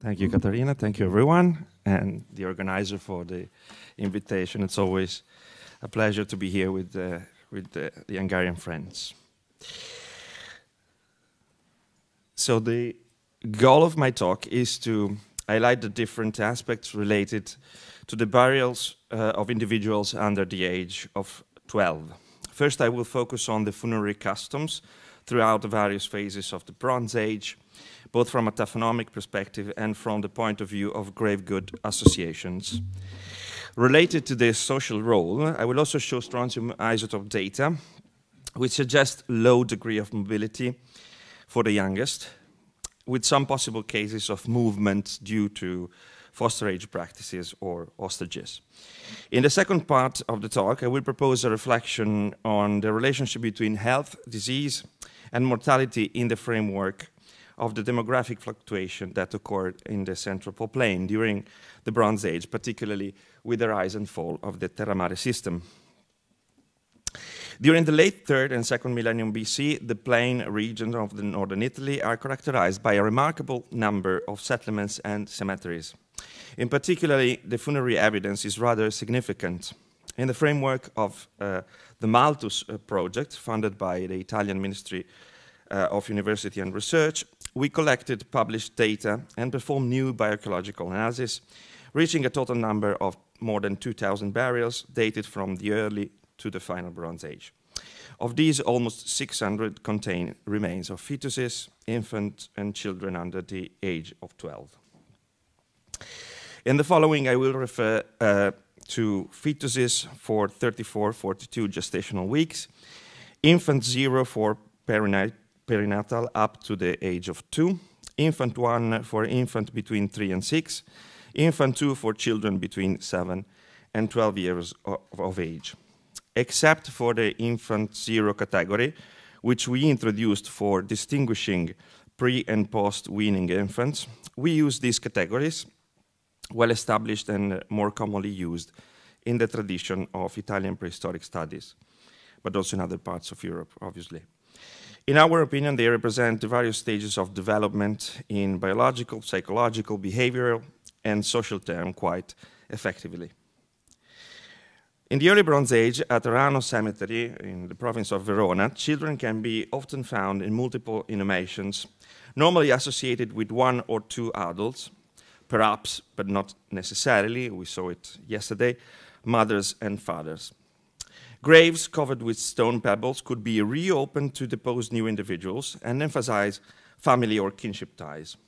Thank you, Katarina. Thank you, everyone, and the organizer for the invitation. It's always a pleasure to be here with the Hungarian friends. So the goal of my talk is to highlight the different aspects related to the burials of individuals under the age of 12. First, I will focus on the funerary customs throughout the various phases of the Bronze Age, both from a taphonomic perspective and from the point of view of grave good associations. Related to this social role, I will also show strontium isotope data, which suggest low degree of mobility for the youngest, with some possible cases of movement due to foster age practices or hostages. In the second part of the talk, I will propose a reflection on the relationship between health, disease, and mortality in the framework of the demographic fluctuation that occurred in the Central Plain during the Bronze Age, particularly with the rise and fall of the Terra Mare system. During the late 3rd and 2nd millennium BC, the plain regions of the northern Italy are characterized by a remarkable number of settlements and cemeteries. In particular, the funerary evidence is rather significant. In the framework of the Malthus project, funded by the Italian Ministry of University and Research, we collected published data and performed new bioarchaeological analysis, reaching a total number of more than 2,000 burials dated from the early to the final Bronze Age. Of these, almost 600 contain remains of fetuses, infants, and children under the age of 12. In the following, I will refer to fetuses for 34-42 gestational weeks, infant 0 for perinatal up to the age of 2, infant 1 for infant between 3 and 6, infant 2 for children between 7 and 12 years of age. Except for the infant 0 category, which we introduced for distinguishing pre- and post-weaning infants, we use these categories, well established and more commonly used in the tradition of Italian prehistoric studies, but also in other parts of Europe, obviously. In our opinion, they represent the various stages of development in biological, psychological, behavioral, and social terms quite effectively. In the early Bronze Age, at Arano Cemetery in the province of Verona, children can be often found in multiple inhumations, normally associated with 1 or 2 adults, perhaps, but not necessarily, we saw it yesterday, mothers and fathers. Graves covered with stone pebbles could be reopened to depose new individuals and emphasize family or kinship ties.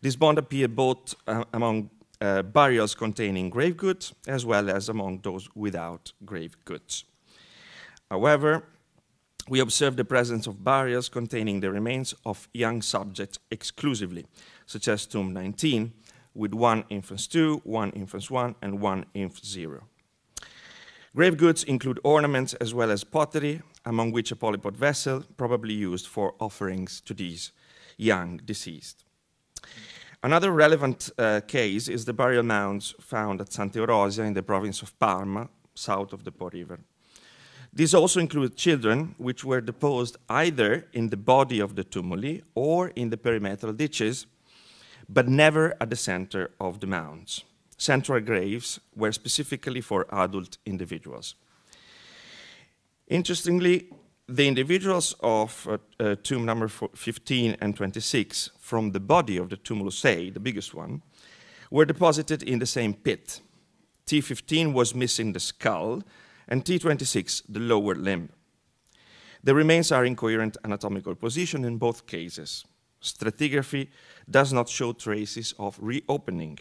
This bond appeared both among burials containing grave goods as well as among those without grave goods. However, we observe the presence of burials containing the remains of young subjects exclusively, such as Tomb 19, with 1 infant 2, 1 infant 1, and 1 infant 0. Grave goods include ornaments as well as pottery, among which a polypod vessel, probably used for offerings to these young deceased. Another relevant case is the burial mounds found at Santa Eurosia in the province of Parma, south of the Po River. These also include children which were deposed either in the body of the tumuli or in the perimetral ditches, but never at the center of the mounds. Central graves were specifically for adult individuals. Interestingly, the individuals of tomb number 15 and 26 from the body of the tumulus A, the biggest one, were deposited in the same pit. T15 was missing the skull and T26 the lower limb. The remains are in coherent anatomical position in both cases. Stratigraphy does not show traces of reopening.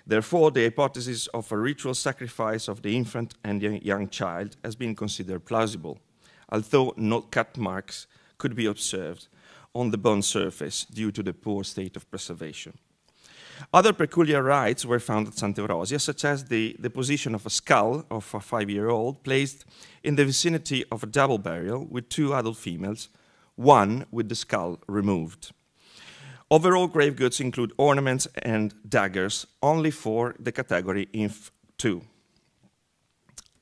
Therefore, the hypothesis of a ritual sacrifice of the infant and young child has been considered plausible, although no cut marks could be observed on the bone surface due to the poor state of preservation. Other peculiar rites were found at Santa Eurosia, such as the deposition of a skull of a 5-year-old placed in the vicinity of a double burial with 2 adult females, 1 with the skull removed. Overall, grave goods include ornaments and daggers only for the category Inf 2.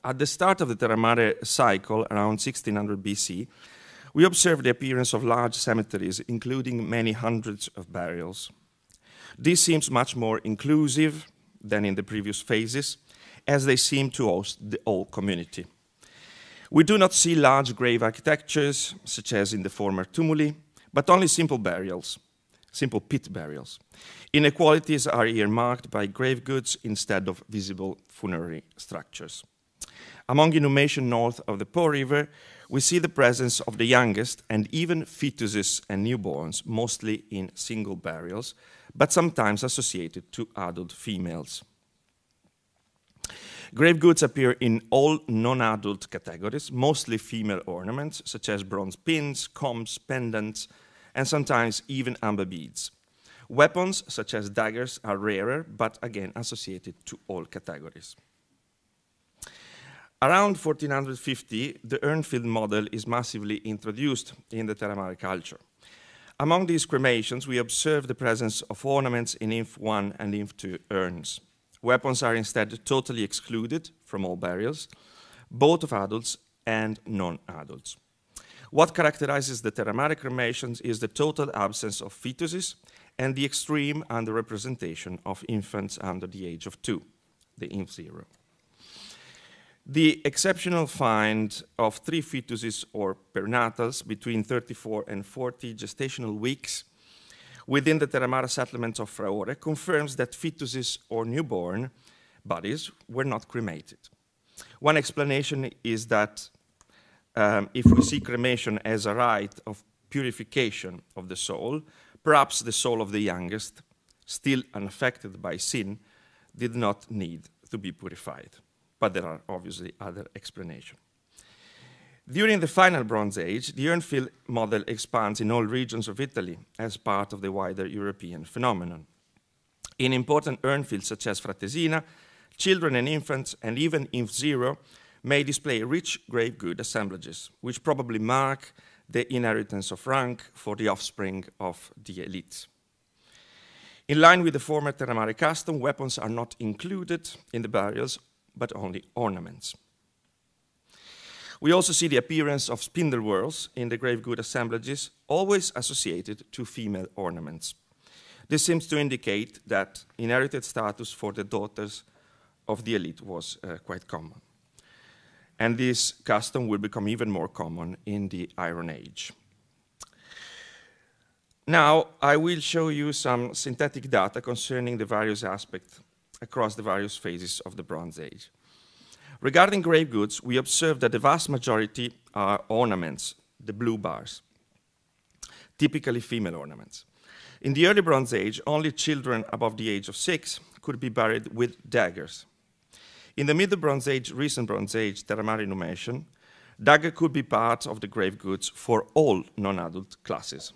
At the start of the Terra Mare cycle, around 1600 BC, we observed the appearance of large cemeteries, including many hundreds of burials. This seems much more inclusive than in the previous phases, as they seem to host the whole community. We do not see large grave architectures, such as in the former tumuli, but only simple burials, simple pit burials. Inequalities are here marked by grave goods instead of visible funerary structures. Among inhumation north of the Po River, we see the presence of the youngest and even fetuses and newborns, mostly in single burials, but sometimes associated to adult females. Grave goods appear in all non-adult categories, mostly female ornaments, such as bronze pins, combs, pendants, and sometimes even amber beads. Weapons, such as daggers, are rarer, but again associated to all categories. Around 1450, the urnfield model is massively introduced in the Terra Mare culture. Among these cremations, we observe the presence of ornaments in Inf 1 and Inf 2 urns. Weapons are instead totally excluded from all burials, both of adults and non-adults. What characterizes the Terra Mare cremations is the total absence of fetuses and the extreme underrepresentation of infants under the age of 2, the Inf 0. The exceptional find of 3 fetuses or perinatals between 34 and 40 gestational weeks within the Terra Mare settlements of Fraore confirms that fetuses or newborn bodies were not cremated. One explanation is that if we see cremation as a rite of purification of the soul, perhaps the soul of the youngest, still unaffected by sin, did not need to be purified. But there are obviously other explanations. During the final Bronze Age, the urnfield model expands in all regions of Italy as part of the wider European phenomenon. In important urnfields such as Fratesina, children and infants, and even Inf 0, may display rich grave good assemblages, which probably mark the inheritance of rank for the offspring of the elite. In line with the former Terra Mare custom, weapons are not included in the burials, but only ornaments. We also see the appearance of spindle whorls in the grave good assemblages, always associated to female ornaments. This seems to indicate that inherited status for the daughters of the elite was quite common. And this custom will become even more common in the Iron Age. Now, I will show you some synthetic data concerning the various aspects across the various phases of the Bronze Age. Regarding grave goods, we observe that the vast majority are ornaments, the blue bars, typically female ornaments. In the early Bronze Age, only children above the age of 6 could be buried with daggers. In the Middle Bronze Age, recent Bronze Age, Terra Mare inhumation, dagger could be part of the grave goods for all non-adult classes.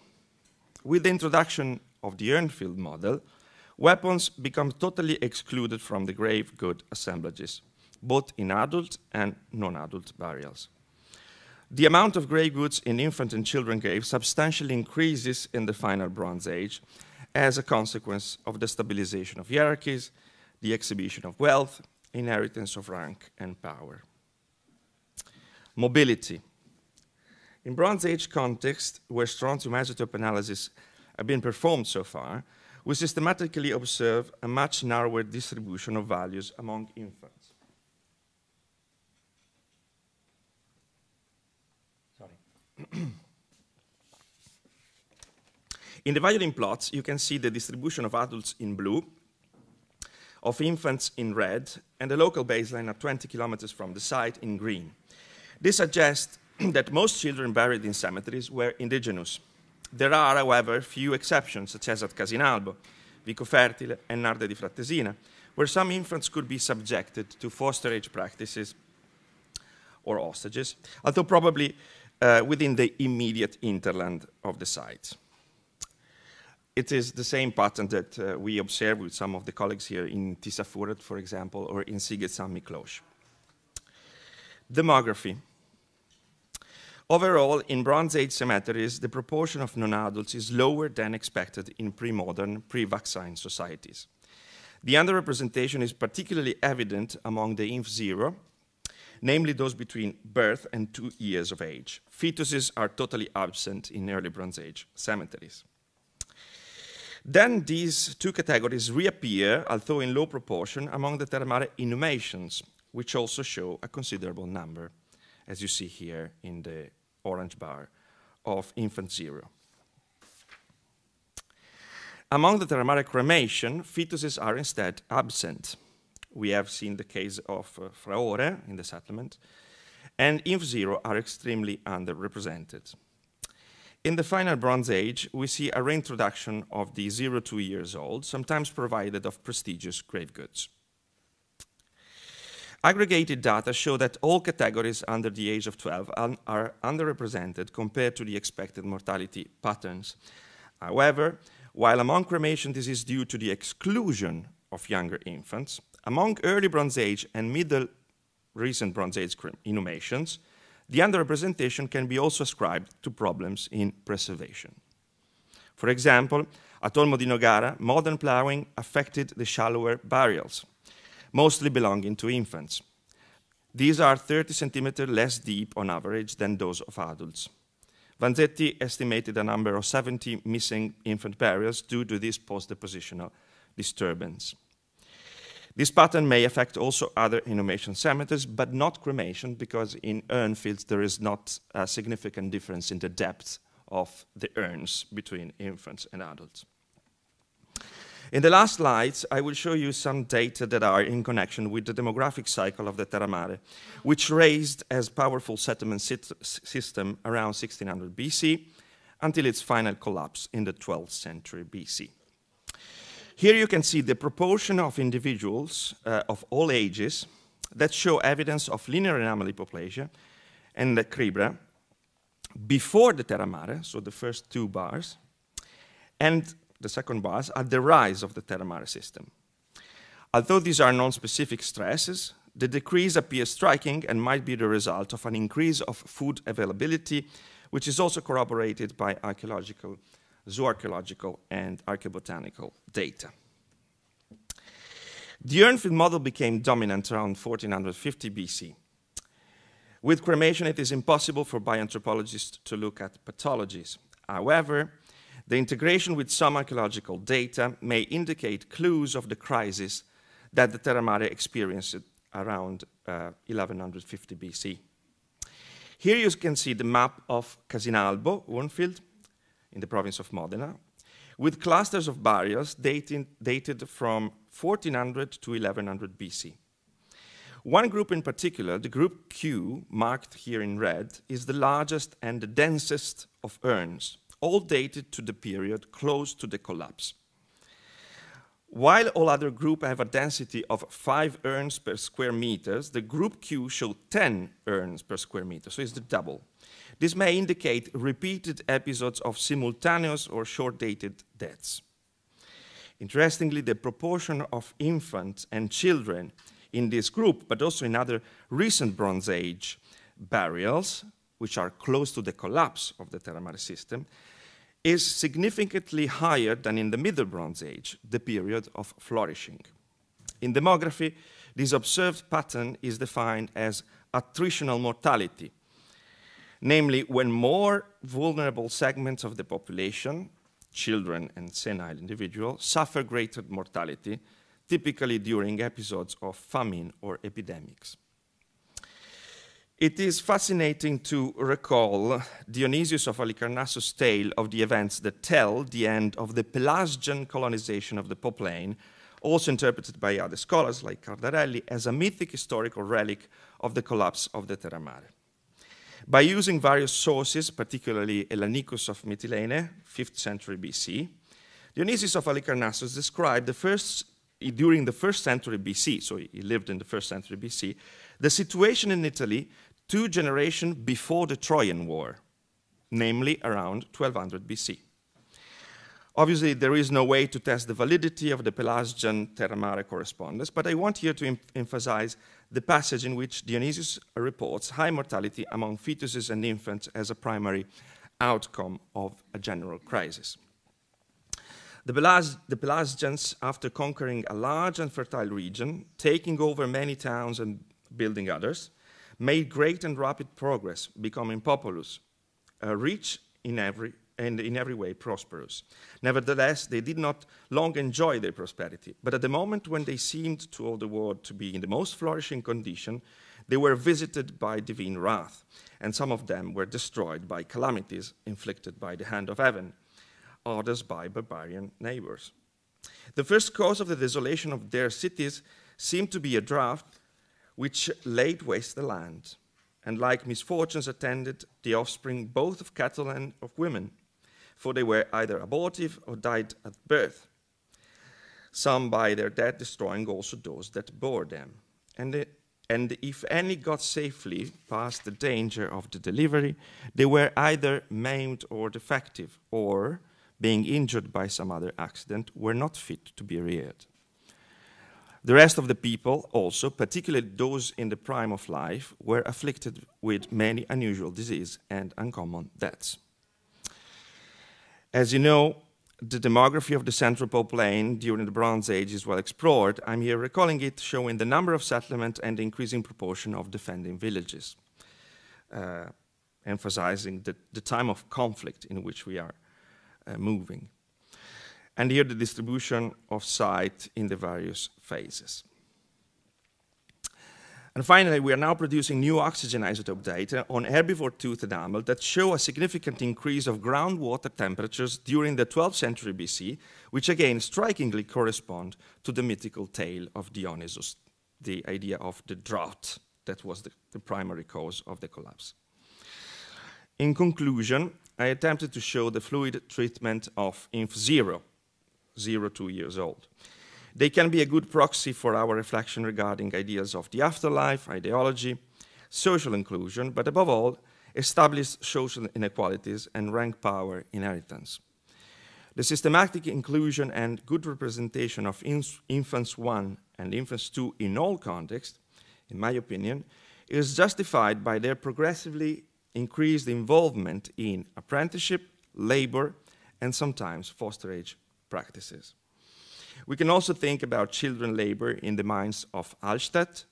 With the introduction of the urnfield model, weapons become totally excluded from the grave good assemblages, both in adult and non-adult burials. The amount of grave goods in infant and children graves substantially increases in the final Bronze Age as a consequence of the stabilization of hierarchies, the exhibition of wealth, inheritance of rank and power. Mobility. In Bronze Age context, where strontium isotope analysis have been performed so far, we systematically observe a much narrower distribution of values among infants. In the violin plots, you can see the distribution of adults in blue, of infants in red, and the local baseline at 20 kilometers from the site in green. This suggests that most children buried in cemeteries were indigenous. There are, however, few exceptions, such as at Casinalbo, Vico Fertile, and Narde di Fratesina, where some infants could be subjected to foster-age practices or hostages, although probably within the immediate hinterland of the site. It is the same pattern that we observe with some of the colleagues here in Tiszafüred, for example, or in Sziget Szent Miklós. Demography. Overall, in Bronze Age cemeteries, the proportion of non-adults is lower than expected in pre-modern, pre-vaccine societies. The underrepresentation is particularly evident among the Inf 0, namely those between birth and 2 years of age. Fetuses are totally absent in early Bronze Age cemeteries. Then these two categories reappear, although in low proportion, among the terra mare inhumations, which also show a considerable number, as you see here in the orange bar, of infant zero. Among the terra mare cremation, fetuses are instead absent. We have seen the case of Fraore in the settlement, and inf zero are extremely underrepresented. In the final Bronze Age, we see a reintroduction of the 0 to 2 years old, sometimes provided of prestigious grave goods. Aggregated data show that all categories under the age of 12 are underrepresented compared to the expected mortality patterns. However, while among cremation this is due to the exclusion of younger infants, among early Bronze Age and middle recent Bronze Age inhumations, the underrepresentation can be also ascribed to problems in preservation. For example, at Olmo di Nogara, modern ploughing affected the shallower burials, mostly belonging to infants. These are 30 centimeters less deep on average than those of adults. Vanzetti estimated a number of 70 missing infant burials due to this post-depositional disturbance. This pattern may affect also other inhumation cemeteries, but not cremation, because in urnfields there is not a significant difference in the depth of the urns between infants and adults. In the last slides, I will show you some data that are in connection with the demographic cycle of the terra mare, which raised as powerful settlement system around 1600 BC until its final collapse in the 12th century BC. Here you can see the proportion of individuals of all ages that show evidence of linear anomaly population and the cribra before the terra mare, so the first two bars, and the second bars at the rise of the terra mare system. Although these are non-specific stresses, the decrease appears striking and might be the result of an increase of food availability, which is also corroborated by archaeological, zooarchaeological, and archaeobotanical data. The urnfield model became dominant around 1450 BC. With cremation, it is impossible for bioanthropologists to look at pathologies. However, the integration with some archaeological data may indicate clues of the crisis that the terra mare experienced around 1150 BC. Here you can see the map of Casinalbo, urnfield, in the province of Modena, with clusters of burials dated from 1400 to 1100 BC. One group in particular, the group Q, marked here in red, is the largest and the densest of urns, all dated to the period close to the collapse. While all other groups have a density of 5 urns per square meters, the group Q showed 10 urns per square meter, so it's the double. This may indicate repeated episodes of simultaneous or short-dated deaths. Interestingly, the proportion of infants and children in this group, but also in other recent Bronze Age burials, which are close to the collapse of the terra mare system, is significantly higher than in the Middle Bronze Age, the period of flourishing. In demography, this observed pattern is defined as attritional mortality, namely when more vulnerable segments of the population, children and senile individuals, suffer greater mortality, typically during episodes of famine or epidemics. It is fascinating to recall Dionysius of Halicarnassus' tale of the events that tell the end of the Pelasgian colonization of the Poplain, also interpreted by other scholars like Cardarelli as a mythic historical relic of the collapse of the Terra Mare. By using various sources, particularly Elanicus of Mytilene, 5th century BC, Dionysius of Halicarnassus described during the 1st century BC, so he lived in the 1st century BC, the situation in Italy 2 generations before the Trojan War, namely around 1200 BC. Obviously, there is no way to test the validity of the Pelasgian Terra Mare correspondence, but I want here to emphasize the passage in which Dionysius reports high mortality among fetuses and infants as a primary outcome of a general crisis. The Pelasgians, after conquering a large and fertile region, taking over many towns and building others, made great and rapid progress, becoming populous, rich in every and in every way prosperous. Nevertheless, they did not long enjoy their prosperity, but at the moment when they seemed to all the world to be in the most flourishing condition, they were visited by divine wrath, and some of them were destroyed by calamities inflicted by the hand of heaven, others by barbarian neighbors. The first cause of the desolation of their cities seemed to be a drought which laid waste the land, and like misfortunes attended the offspring both of cattle and of women, for they were either abortive or died at birth, some by their death destroying also those that bore them. And if any got safely past the danger of the delivery, they were either maimed or defective, or, being injured by some other accident, were not fit to be reared. The rest of the people also, particularly those in the prime of life, were afflicted with many unusual diseases and uncommon deaths. As you know, the demography of the Central Plain during the Bronze Age is well explored. I'm here recalling it, showing the number of settlements and the increasing proportion of defending villages, emphasizing the time of conflict in which we are moving. And here the distribution of site in the various phases. And finally, we are now producing new oxygen isotope data on herbivore-toothed enamel that show a significant increase of groundwater temperatures during the 12th century BC, which again strikingly correspond to the mythical tale of Dionysus, the idea of the drought that was the primary cause of the collapse. In conclusion, I attempted to show the fluid treatment of inf0, 0 to 2 years old. They can be a good proxy for our reflection regarding ideas of the afterlife, ideology, social inclusion, but above all, established social inequalities and rank power inheritance. The systematic inclusion and good representation of infants 1 and infants 2 in all contexts, in my opinion, is justified by their progressively increased involvement in apprenticeship, labor, and sometimes foster age practices. We can also think about children labor in the mines of Hallstatt,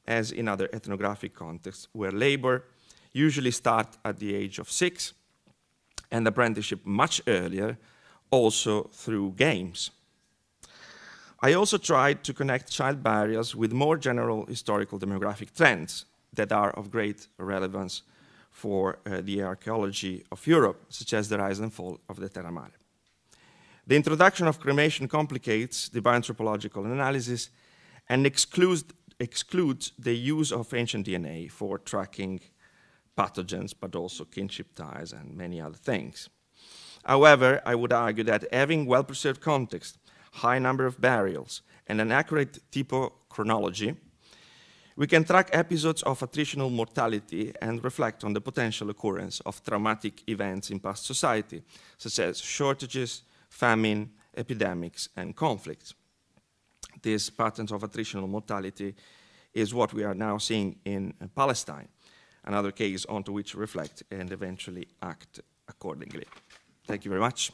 as in other ethnographic contexts, where labor usually starts at the age of 6, and apprenticeship much earlier, also through games. I also tried to connect child burials with more general historical demographic trends that are of great relevance for the archaeology of Europe, such as the rise and fall of the Terra Mare. The introduction of cremation complicates the bioanthropological analysis and excludes the use of ancient DNA for tracking pathogens, but also kinship ties and many other things. However, I would argue that having well-preserved context, high number of burials, and an accurate typochronology, we can track episodes of attritional mortality and reflect on the potential occurrence of traumatic events in past society, such as shortages, famine, epidemics, and conflicts. This pattern of attritional mortality is what we are now seeing in Palestine, another case onto which we reflect and eventually act accordingly. Thank you very much.